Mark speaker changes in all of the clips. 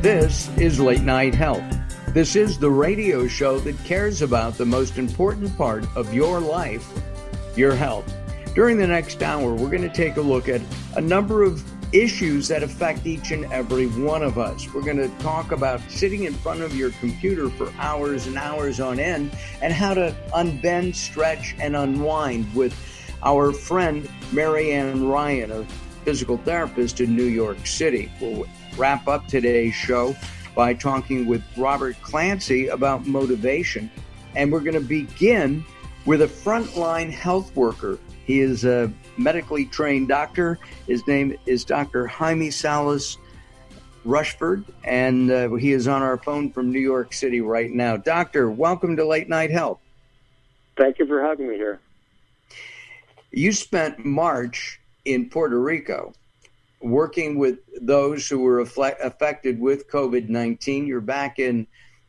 Speaker 1: This is Late Night Health. This is the radio show that cares about the most important part of your life, your health. During the next hour, we're going to take a look at a number of issues that affect each and every one of us. We're going to talk about sitting in front of your computer for hours and hours on end and how to unbend, stretch, and unwind with our friend Mary Ann Ryan, a physical therapist in New York City. We'll wrap up today's show by talking with Robert Clancy about motivation. And we're going to begin with a frontline health worker. He is a medically trained doctor. His name is Dr. Jaime Salas-Rushford, and he is on our phone from New York City right now. Doctor, welcome to Late Night Health.
Speaker 2: Thank you for having me here.
Speaker 1: You spent March in Puerto Rico working with those who were affected with COVID-19. You're back in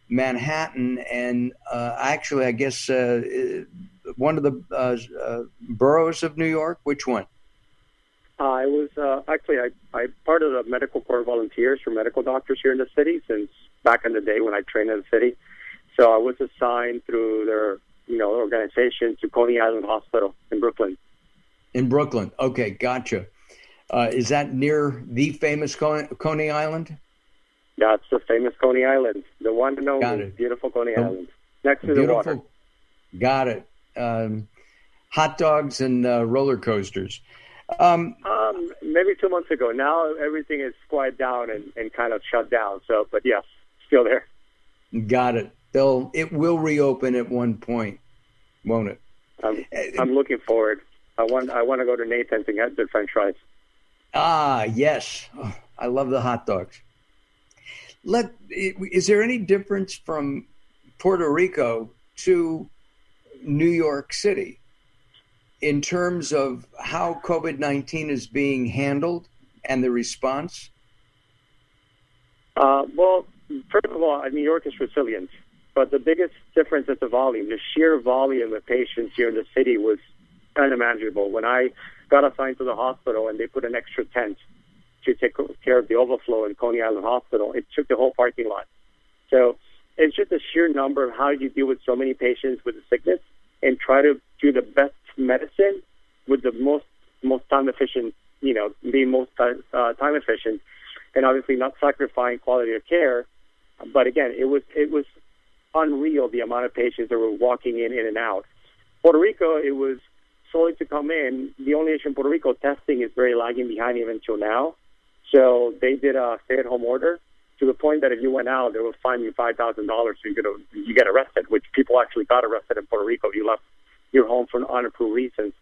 Speaker 1: Manhattan, and actually, I guess, one of the boroughs of New York. Which one?
Speaker 2: I was I part of the Medical Corps Volunteers for medical doctors here in the city since back in the day when I trained in the city. So I was assigned through their organization to Coney Island Hospital in Brooklyn.
Speaker 1: In Brooklyn. Okay, gotcha. Is that near the famous Coney Island?
Speaker 2: That's the famous Coney Island, the one and only beautiful Coney Island, next to the water.
Speaker 1: Got it. Hot dogs and roller coasters.
Speaker 2: Maybe 2 months ago. Now everything is quiet down and kind of shut down. So, but yes, still there.
Speaker 1: Got it. It will reopen at one point, won't it?
Speaker 2: I'm looking forward. I want to go to Nathan's and get the French fries.
Speaker 1: Ah, yes. Oh, I love the hot dogs. Is there any difference from Puerto Rico to New York City in terms of how COVID-19 is being handled and the response?
Speaker 2: Well, first of all, New York is resilient, but the biggest difference is the volume. The sheer volume of patients here in the city was unimaginable. When I got assigned to the hospital and they put an extra tent to take care of the overflow in Coney Island Hospital, it took the whole parking lot. So it's just the sheer number of how you deal with so many patients with the sickness and try to do the best medicine with the most time efficient, being most time efficient, and obviously not sacrificing quality of care. But again, it was unreal the amount of patients that were walking in and out. Puerto Rico, it was solely to come in. The only issue in Puerto Rico, testing is very lagging behind even until now. So they did a stay-at-home order to the point that if you went out, they would fine you $5,000 so you get arrested, which people actually got arrested in Puerto Rico. You left your home for unapproved reasons.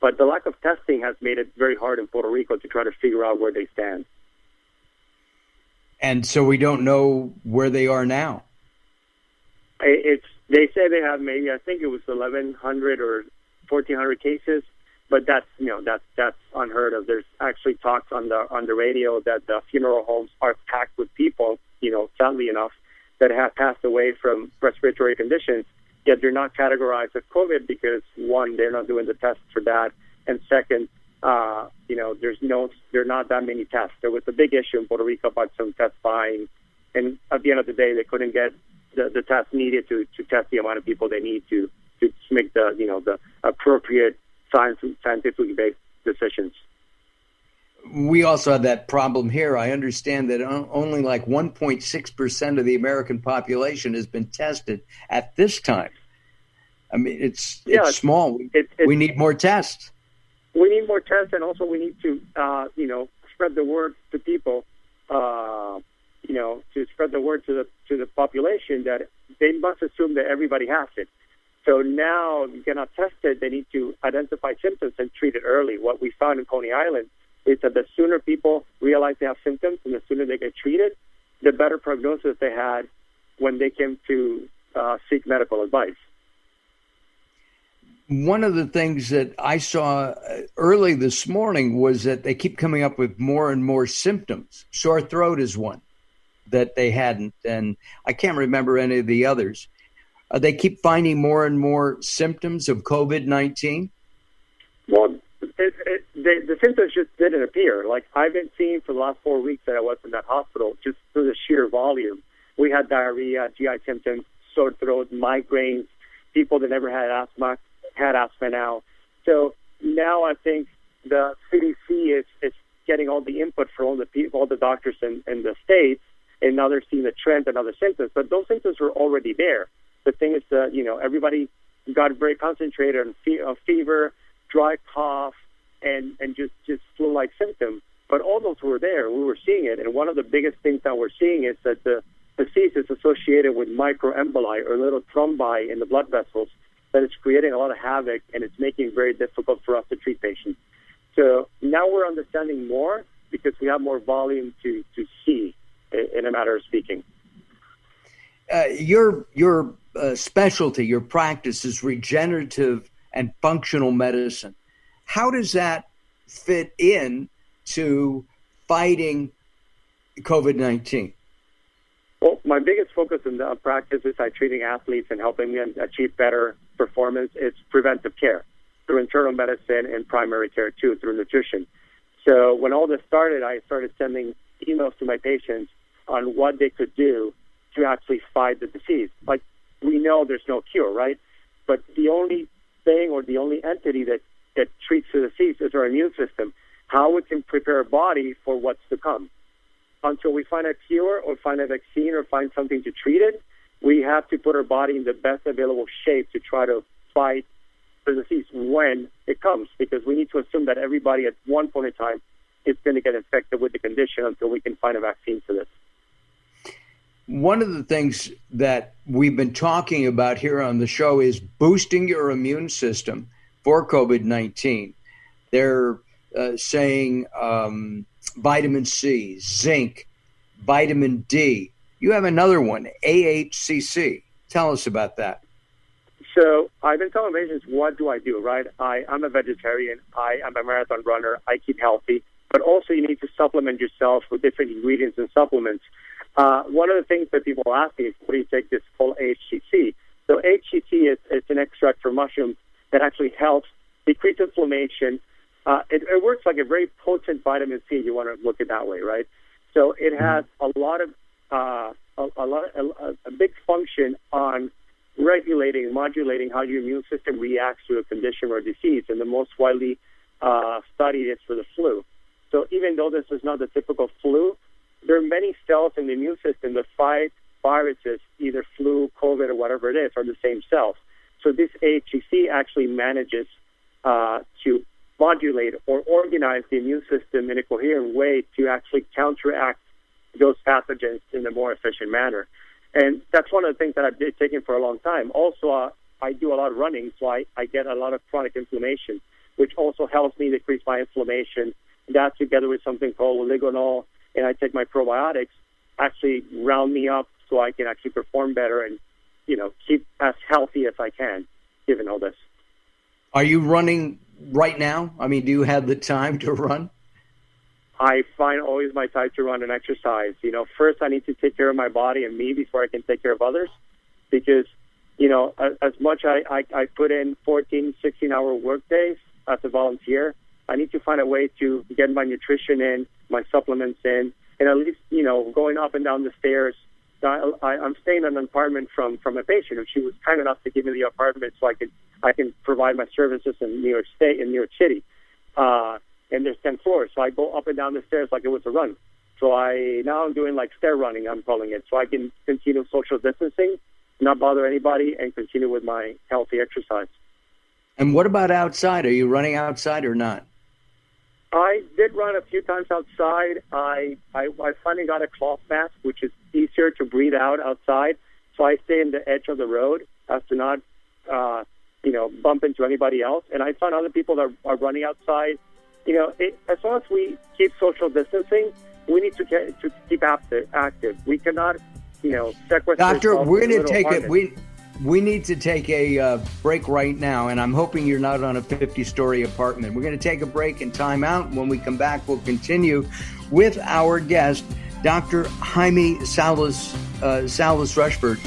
Speaker 2: But the lack of testing has made it very hard in Puerto Rico to try to figure out where they stand.
Speaker 1: And so we don't know where they are now.
Speaker 2: They say they have maybe, I think it was 1,100 or 1,400 cases, but that's unheard of. There's actually talks on the radio that the funeral homes are packed with people, sadly enough, that have passed away from respiratory conditions, yet they're not categorized as COVID because, one, they're not doing the tests for that, and second, there are not that many tests. There was a big issue in Puerto Rico about some test buying, and at the end of the day, they couldn't get the test needed to test the amount of people they need to make the appropriate scientifically based decisions.
Speaker 1: We also have that problem here. I understand that only like 1.6% of the American population has been tested at this time. I mean, it's small. We need more tests.
Speaker 2: We need more tests, and also we need to, spread the word to people. To spread the word to the population that they must assume that everybody has it. So now you cannot test it. They need to identify symptoms and treat it early. What we found in Coney Island is that the sooner people realize they have symptoms and the sooner they get treated, the better prognosis they had when they came to seek medical advice.
Speaker 1: One of the things that I saw early this morning was that they keep coming up with more and more symptoms. Sore throat is one that they hadn't, and I can't remember any of the others. They keep finding more and more symptoms of COVID-19?
Speaker 2: Well, they the symptoms just didn't appear. Like I've been seeing for the last 4 weeks that I was in that hospital, just through the sheer volume. We had diarrhea, GI symptoms, sore throat, migraines. People that never had asthma had asthma now. So now I think the CDC is getting all the input for all the people, all the doctors in the states, and now they're seeing the trend and other symptoms. But those symptoms were already there. The thing is that, everybody got very concentrated on fever, dry cough, and just flu-like symptoms. But all those were there. We were seeing it. And one of the biggest things that we're seeing is that the disease is associated with microemboli or little thrombi in the blood vessels that is creating a lot of havoc, and it's making it very difficult for us to treat patients. So now we're understanding more because we have more volume to see, in a matter of speaking.
Speaker 1: Your specialty, your practice is regenerative and functional medicine. How does that fit in to fighting COVID-19?
Speaker 2: Well, my biggest focus in the practice is treating athletes and helping them achieve better performance. It's preventive care through internal medicine and primary care, too, through nutrition. So when all this started, I started sending emails to my patients on what they could do to actually fight the disease. Like, we know there's no cure, right? But the only thing or the only entity that treats the disease is our immune system, how we can prepare our body for what's to come. Until we find a cure or find a vaccine or find something to treat it, we have to put our body in the best available shape to try to fight the disease when it comes, because we need to assume that everybody at one point in time is going to get infected with the condition until we can find a vaccine for this.
Speaker 1: One of the things that we've been talking about here on the show is boosting your immune system for COVID-19. They're saying vitamin C, zinc, vitamin D. You have another one, AHCC. Tell us about that.
Speaker 2: So I've been telling patients, what do I do, right? I'm a vegetarian. I am a marathon runner. I keep healthy. But also you need to supplement yourself with different ingredients and supplements. One of the things that people ask me is, what do you take this called AHCC? So AHCC is an extract from mushrooms that actually helps decrease inflammation. It works like a very potent vitamin C, if you want to look at it that way, right? So it has a big function on regulating, modulating how your immune system reacts to a condition or a disease, and the most widely studied is for the flu. So even though this is not the typical flu, there are many cells in the immune system that fight viruses, either flu, COVID, or whatever it is, are the same cells. So this AHCC actually manages to modulate or organize the immune system in a coherent way to actually counteract those pathogens in a more efficient manner. And that's one of the things that I've been taking for a long time. Also, I do a lot of running, so I get a lot of chronic inflammation, which also helps me decrease my inflammation. That, together with something called oligonol, and I take my probiotics, actually round me up so I can actually perform better and, keep as healthy as I can, given all this.
Speaker 1: Are you running right now? I mean, do you have the time to run?
Speaker 2: I find always my time to run and exercise. First I need to take care of my body and me before I can take care of others, because, as much I put in 14, 16-hour work days as a volunteer, I need to find a way to get my nutrition in, my supplements in, and at least, going up and down the stairs. I'm staying in an apartment from a patient, and she was kind enough to give me the apartment so I can provide my services in New York City. And there's 10 floors, so I go up and down the stairs like it was a run. So now I'm doing like stair running, I'm calling it, so I can continue social distancing, not bother anybody, and continue with my healthy exercise.
Speaker 1: And what about outside? Are you running outside or not?
Speaker 2: I did run a few times outside. I finally got a cloth mask, which is easier to breathe out outside. So I stay in the edge of the road as to not, bump into anybody else. And I found other people that are running outside. As long as we keep social distancing, we need to keep active. We cannot, sequester.
Speaker 1: Doctor, we're going to take it. We need to take a break right now, and I'm hoping you're not on a 50-story apartment. We're going to take a break and time out. When we come back, we'll continue with our guest, Dr. Jaime Salas-Rushford,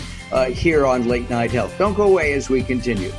Speaker 1: here on Late Night Health. Don't go away as we continue.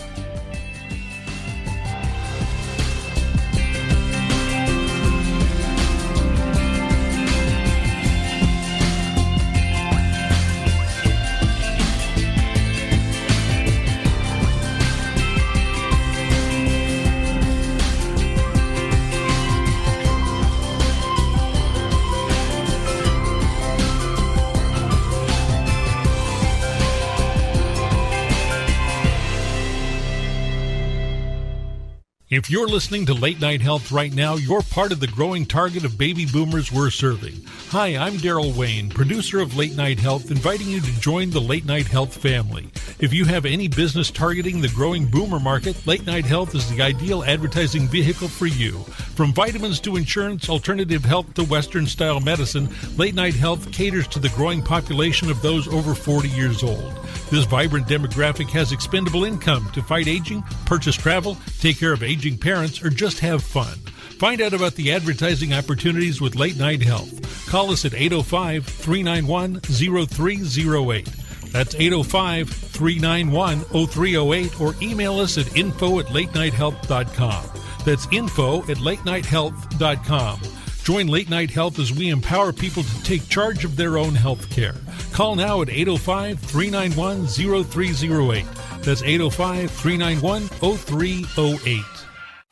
Speaker 3: If you're listening to Late Night Health right now, you're part of the growing target of baby boomers we're serving. Hi, I'm Daryl Wayne, producer of Late Night Health, inviting you to join the Late Night Health family. If you have any business targeting the growing boomer market, Late Night Health is the ideal advertising vehicle for you. From vitamins to insurance, alternative health to Western-style medicine, Late Night Health caters to the growing population of those over 40 years old. This vibrant demographic has expendable income to fight aging, purchase travel, take care of aging parents, or just have fun. Find out about the advertising opportunities with Late Night Health. Call us at 805-391-0308. That's 805-391-0308, or email us at info@latenighthealth.com. That's info@latenighthealth.com. Join Late Night Health as we empower people to take charge of their own health care. Call now at 805-391-0308. That's 805-391-0308.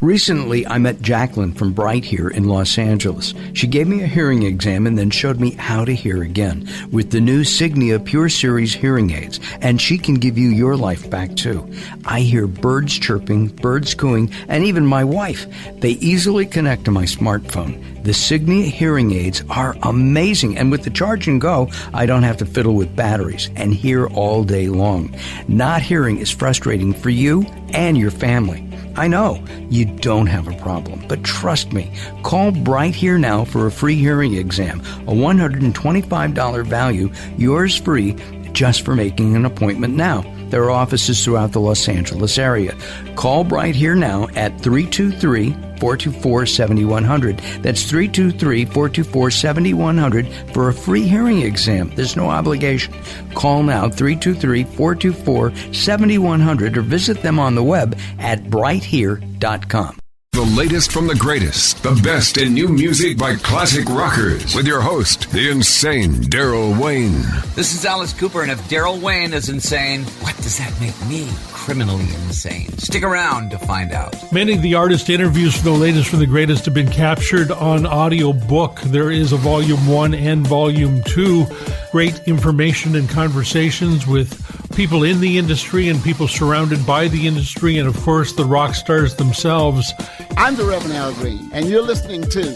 Speaker 1: Recently, I met Jacqueline from Bright here in Los Angeles. She gave me a hearing exam and then showed me how to hear again with the new Signia Pure Series hearing aids, and she can give you your life back too. I hear birds chirping, birds cooing, and even my wife. They easily connect to my smartphone. The Signia hearing aids are amazing, and with the charge and go, I don't have to fiddle with batteries and hear all day long. Not hearing is frustrating for you and your family. I know you don't have a problem, but trust me, call Bright Here now for a free hearing exam, a $125 value, yours free, just for making an appointment now. There are offices throughout the Los Angeles area. Call Bright Here now at 323-424-7100. That's 323-424-7100 for a free hearing exam. There's no obligation. Call now, 323-424-7100, or visit them on the web at brighthere.com.
Speaker 4: The latest from the greatest, the best in new music by classic rockers, with your host, the insane Daryl Wayne.
Speaker 5: This is Alice Cooper, and if Daryl Wayne is insane, what does that make me? Criminally insane. Stick around to find out.
Speaker 3: Many of the artist interviews for the latest from the greatest have been captured on audiobook. There is a Volume 1 and Volume 2. Great information and conversations with people in the industry and people surrounded by the industry, and of course the rock stars themselves.
Speaker 6: I'm the Reverend Al Green, and you're listening to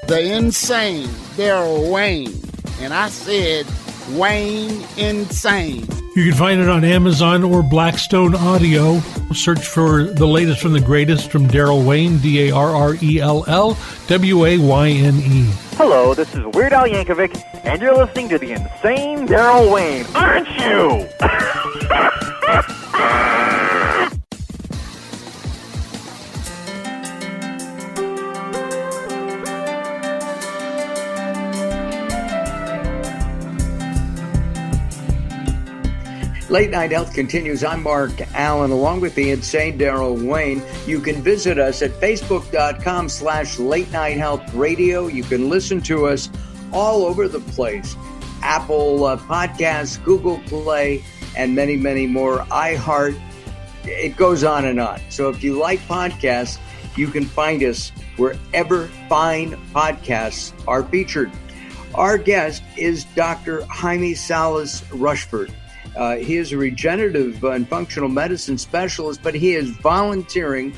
Speaker 6: the insane Daryl Wayne. And I said Wayne Insane.
Speaker 3: You can find it on Amazon or Blackstone Audio. Search for the latest from the greatest from Daryl Wayne, DARRELLWAYNE.
Speaker 7: Hello, this is Weird Al Yankovic, and you're listening to the insane Daryl Wayne, aren't you?
Speaker 1: Late Night Health continues. I'm Mark Alyn, along with the insane Daryl Wayne. You can visit us at facebook.com/Late Night Health Radio. You can listen to us all over the place. Apple Podcasts, Google Play, and many, many more. iHeart. It goes on and on. So if you like podcasts, you can find us wherever fine podcasts are featured. Our guest is Dr. Jaime Salas-Rushford. He is a regenerative and functional medicine specialist, but he is volunteering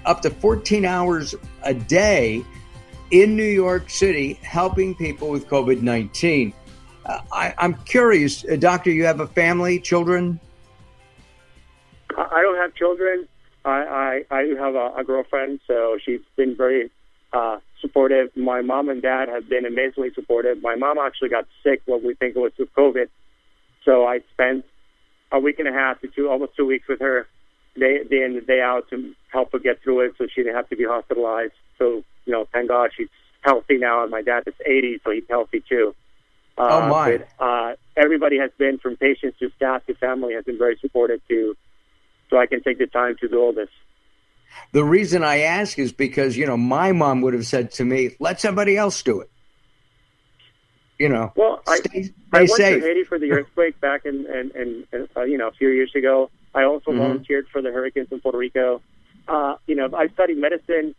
Speaker 1: up to 14 hours a day in New York City, helping people with COVID-19. I'm curious, Doctor, you have a family, children?
Speaker 2: I don't have children. I have a girlfriend, so she's been very supportive. My mom and dad have been amazingly supportive. My mom actually got sick, what we think it was with COVID. So I spent a week and a half to almost 2 weeks with her, day in and day out, to help her get through it so she didn't have to be hospitalized. So, thank God she's healthy now, and my dad is 80, so he's healthy too.
Speaker 1: Oh, my.
Speaker 2: But, everybody has been, from patients to staff to family, has been very supportive too, so I can take the time to do all this.
Speaker 1: The reason I ask is because, my mom would have said to me, let somebody else do it.
Speaker 2: Well, I went to Haiti for the earthquake back in a few years ago. I also volunteered for the hurricanes in Puerto Rico. I studied medicine.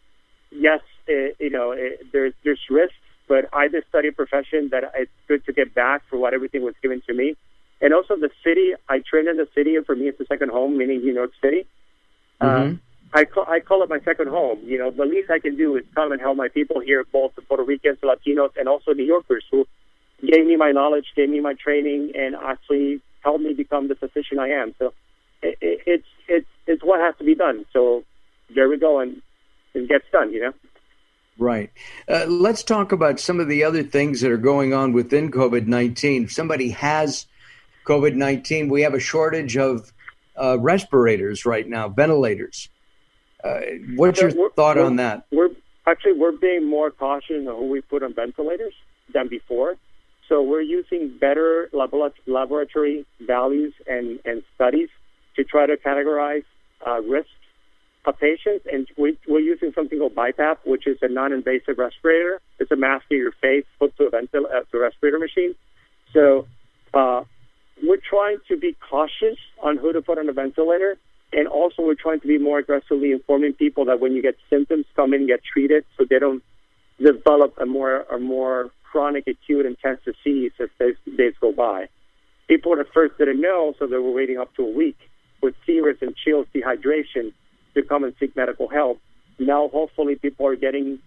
Speaker 2: Yes, there's risks, but I just studied a profession that it's good to get back for what everything was given to me. And also the city, I trained in the city, and for me it's a second home, meaning New York City. I call it my second home. You know, the least I can do is come and help my people here, both the Puerto Ricans, Latinos, and also New Yorkers who gave me my knowledge, gave me my training, and actually helped me become the physician I am. So it's what has to be done. So there we go, and it gets done, you know?
Speaker 1: Right. Let's talk about some of the other things that are going on within COVID-19. If somebody has COVID-19, we have a shortage of respirators right now, ventilators. What's your thought on that?
Speaker 2: We're being more cautious on who we put on ventilators than before. So we're using better laboratory values and studies to try to categorize risks of patients. And we're using something called BiPAP, which is a non-invasive respirator. It's a mask of your face put to a respirator machine. So we're trying to be cautious on who to put on a ventilator. And also we're trying to be more aggressively informing people that when you get symptoms, come in and get treated so they don't develop a more chronic, acute, intense disease as days go by. People at first didn't know, so they were waiting up to a week with fevers and chills, dehydration, to come and seek medical help. Now, hopefully, people are getting,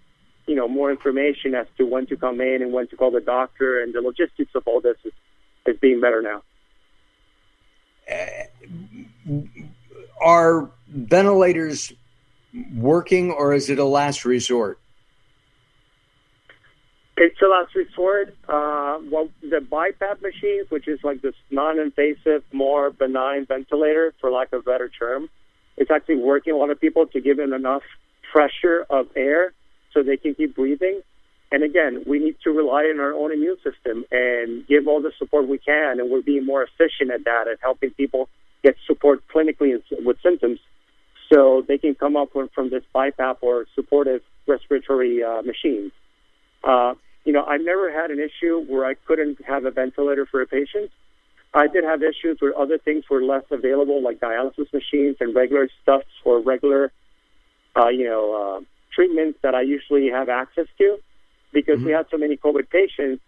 Speaker 2: more information as to when to come in and when to call the doctor, and the logistics of all this is being better now.
Speaker 1: Are ventilators working, or is it a last resort?
Speaker 2: It's a last resort. The BiPAP machines, which is like this non-invasive, more benign ventilator, for lack of a better term, it's actually working a lot of people to give them enough pressure of air so they can keep breathing. And again, we need to rely on our own immune system and give all the support we can, and we're being more efficient at that, at helping people get support clinically with symptoms so they can come up from this BiPAP or supportive respiratory machines. I've never had an issue where I couldn't have a ventilator for a patient. I did have issues where other things were less available, like dialysis machines and regular stuff or regular, treatments that I usually have access to. Because we had so many COVID patients,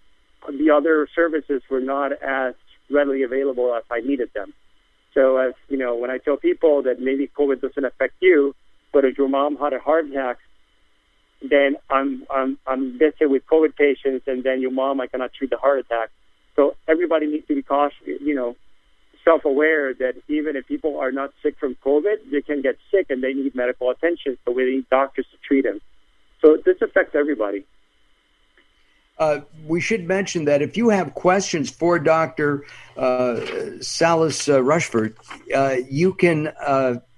Speaker 2: the other services were not as readily available as I needed them. So as when I tell people that maybe COVID doesn't affect you, but if your mom had a heart attack, then I'm busy with COVID patients, and then your mom, I cannot treat the heart attack. So everybody needs to be cautious, self-aware that even if people are not sick from COVID, they can get sick and they need medical attention. So we need doctors to treat them. So this affects everybody.
Speaker 1: We should mention that if you have questions for Dr. Salas-Rushford, you can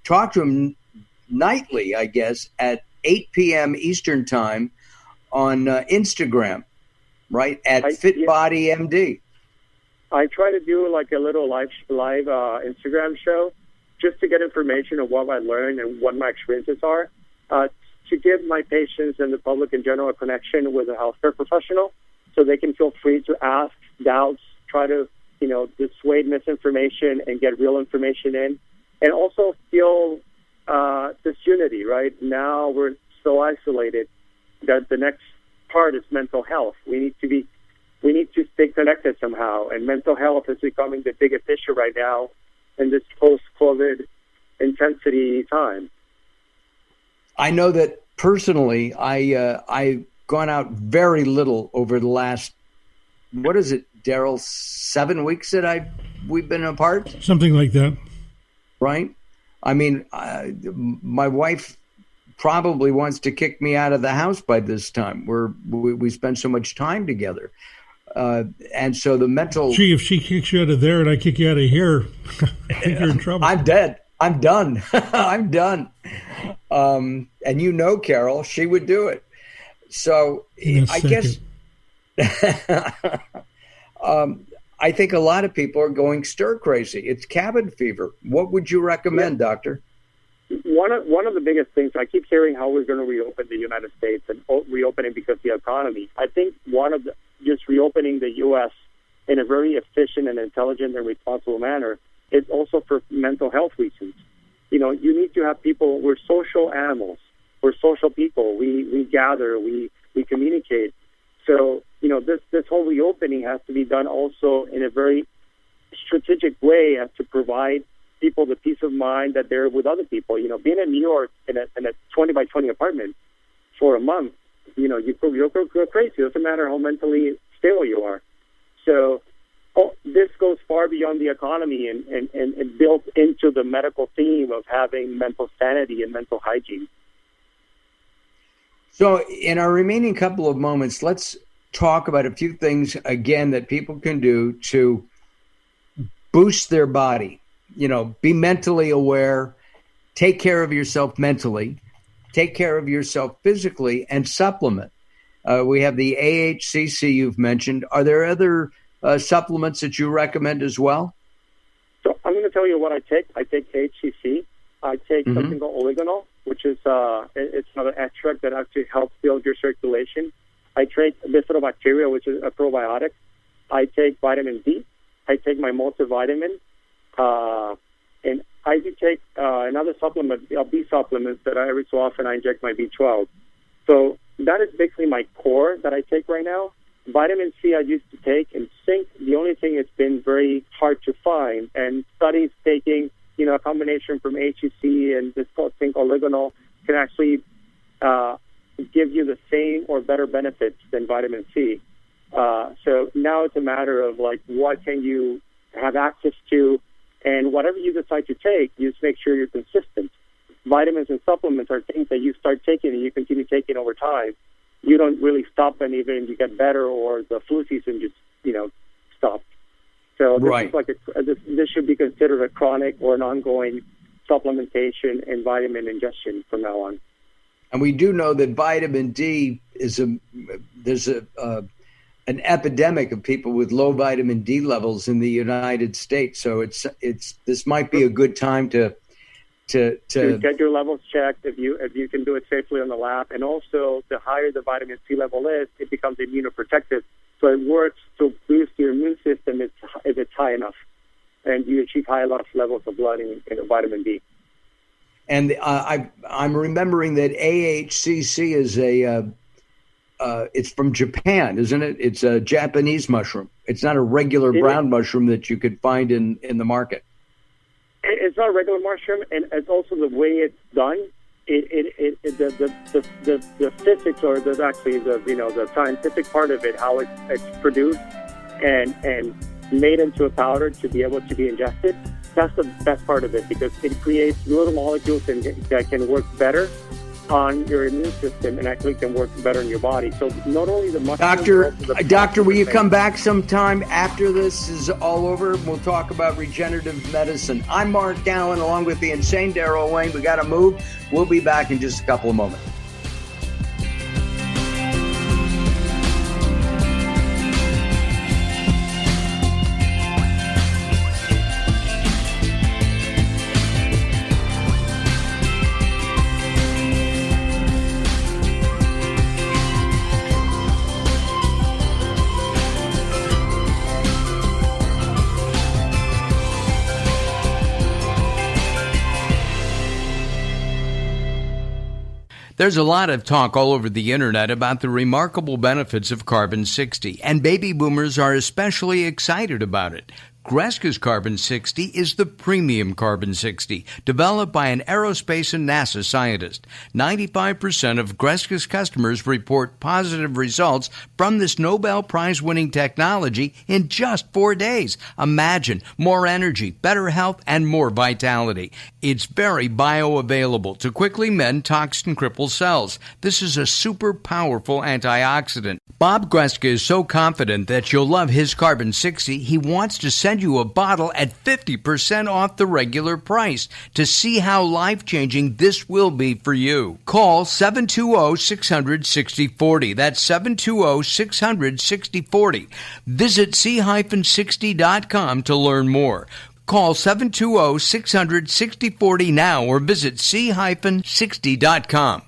Speaker 1: talk to him nightly, I guess, at 8 p.m. Eastern Time on Instagram, right, at FiTbodymd.
Speaker 2: I try to do like a little live Instagram show just to get information on what I learned and what my experiences are, to give my patients and the public in general a connection with a healthcare professional so they can feel free to ask doubts, try to, dissuade misinformation and get real information in, and also feel this unity, right? Now we're so isolated that the next part is mental health. We need to stay connected somehow, and mental health is becoming the biggest issue right now in this post-COVID intensity time.
Speaker 1: I know that personally, I've gone out very little over the last, what is it, Daryl, 7 weeks that we've been apart?
Speaker 3: Something like that.
Speaker 1: Right? I mean, my wife probably wants to kick me out of the house by this time. We spend so much time together. And so the mental...
Speaker 3: Gee, if she kicks you out of there and I kick you out of here, I think you're in trouble.
Speaker 1: I'm dead. I'm done. I'm done. And Carol, she would do it. So I guess I think a lot of people are going stir crazy. It's cabin fever. What would you recommend, Doctor?
Speaker 2: One of the biggest things, I keep hearing how we're going to reopen the United States and reopening because of the economy. I think just reopening the U.S. in a very efficient and intelligent and responsible manner is also for mental health reasons. You need to have people. We're social animals. We're social people. We gather. We communicate. So this whole reopening has to be done also in a very strategic way as to provide people the peace of mind that they're with other people. You know, being in New York in a 20 by 20 apartment for a month, you know, you'll go crazy. It doesn't matter how mentally stable you are. So this goes far beyond the economy and built into the medical theme of having mental sanity and mental hygiene.
Speaker 1: So in our remaining couple of moments, let's talk about a few things, again, that people can do to boost their body. You know, be mentally aware, take care of yourself mentally, take care of yourself physically, and supplement. We have the AHCC you've mentioned. Are there other supplements that you recommend as well?
Speaker 2: So I'm going to tell you what I take. I take AHCC. I take something called oregano, which is it's another extract that actually helps build your circulation. I take bifidobacteria, which is a probiotic. I take vitamin D. I take my multivitamin. And I do take another supplement, B supplements that every so often I inject my B12. So that is basically my core that I take right now. Vitamin C I used to take, and zinc, the only thing it's been very hard to find. And studies taking, you know, a combination from HCC and this thing called oregano can actually give you the same or better benefits than vitamin C. So now it's a matter of, like, what can you have access to, and whatever you decide to take, you just make sure you're consistent. Vitamins and supplements are things that you start taking and you continue taking over time. You don't really stop, and even you get better, or the flu season just, you know, stops. So this is like this should be considered a chronic or an ongoing supplementation and vitamin ingestion from now on.
Speaker 1: And we do know that vitamin D there's an epidemic of people with low vitamin D levels in the United States. So this might be a good time to
Speaker 2: get your levels checked if you can do it safely on the lab. And also, the higher the vitamin C level is, it becomes immunoprotective. So it works to boost your immune system if it's high enough, and you achieve high enough levels of blood in vitamin D.
Speaker 1: And I'm remembering that AHCC is it's from Japan, isn't it? It's a Japanese mushroom. It's not a regular brown mushroom that you could find in the market.
Speaker 2: It's not a regular mushroom, and it's also the way it's done. The physics, or the scientific part of it, how it's produced and made into a powder to be able to be ingested. That's the best part of it, because it creates little molecules that can work better on your immune system and actually can work better in your body. So not only the mushroom...
Speaker 1: Doctor, will you come back sometime after this is all over? We'll talk about regenerative medicine. I'm Mark Alyn, along with the insane Daryl Wayne. We got to move. We'll be back in just a couple of moments. There's a lot of talk all over the internet about the remarkable benefits of Carbon-60, and baby boomers are especially excited about it. Greska's Carbon-60 is the premium Carbon-60, developed by an aerospace and NASA scientist. 95% of Greska's customers report positive results from this Nobel Prize-winning technology in just 4 days. Imagine more energy, better health, and more vitality. It's very bioavailable to quickly mend toxin-crippled cells. This is a super powerful antioxidant. Bob Greska is so confident that you'll love his Carbon-60, he wants to send you a bottle at 50% off the regular price. To see how life-changing this will be for you, call 720-600-6040. That's 720-600-6040. Visit c-60.com to learn more. Call 720-600-6040 now, or visit c-60.com.